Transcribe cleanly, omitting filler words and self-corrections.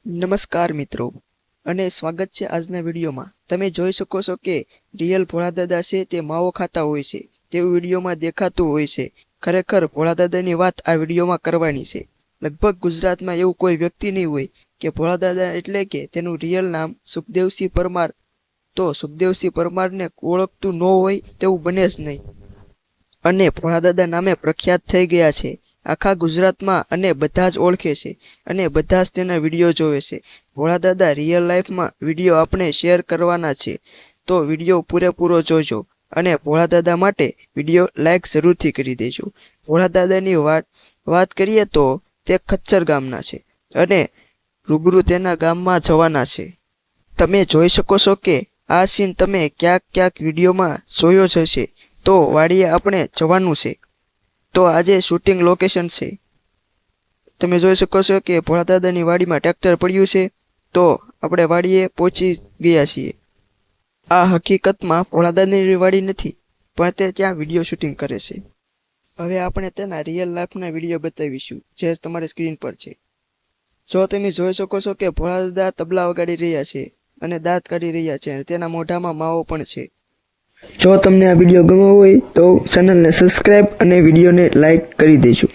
નમસ્કાર મિત્રો અને સ્વાગત છે આજના વિડીયોમાં। તમે જોઈ શકો છો કે રિયલ ભોળાદાદા છે તે માવો ખાતા હોય છે તેવું વિડીયોમાં દેખાતું હોય છે। ખરેખર ભોળાદાદાની વાત આ વિડીયોમાં કરવાની છે। લગભગ ગુજરાતમાં એવું કોઈ વ્યક્તિ નહીં હોય કે ભોળાદાદા એટલે કે તેનું રિયલ નામ સુખદેવસિંહ પરમાર, તો સુખદેવસિંહ પરમારને ઓળખતું ન હોય તેવું બને જ નહીં। અને ભોળાદાદા નામે પ્રખ્યાત થઈ ગયા છે આખા ગુજરાતમાં, અને બધા જ ઓળખે છે અને બધા જ તેના વિડીયો જોવે છે। ભોળાદાદા રિયલ લાઈફમાં વિડીયો આપણે શેર કરવાના છે, તો વિડીયો પૂરેપૂરો જોજો અને ભોળાદાદા માટે વિડીયો લાઈક જરૂરથી કરી દેજો। ભોળાદાદાની વાત કરીએ તો તે ખચ્ચર ગામના છે અને રૂબરૂ તેના ગામમાં જવાના છે। તમે જોઈ શકો છો કે આ સીન તમે ક્યાંક વિડીયોમાં જોયો જ હશે। તો વાડીએ આપણે જવાનું છે, તો આજે શૂટિંગ લોકેશન છે। તમે જોઈ શકો છો કે ભોળાદાદાની વાડીમાં ટ્રેક્ટર પડ્યું છે, તો આપણે વાડીએ પહોંચી ગયા છીએ। આ હકીકતમાં ભોળાદાદાની વાડી નથી, પણ તે ત્યાં વિડીયો શૂટિંગ કરે છે। હવે આપણે તેના રિયલ લાઈફના વિડીયો બતાવીશું જે તમારી સ્ક્રીન પર છે। જો તમે જોઈ શકો છો કે ભોળાદાદા તબલા વગાડી રહ્યા છે અને દાંત કાઢી રહ્યા છે અને તેના મોઢામાં માવો પણ છે। જો તમને આ વિડીયો ગમ્યો હોય તો ચેનલને સબસ્ક્રાઇબ અને વિડીયોને લાઈક કરી દેજો।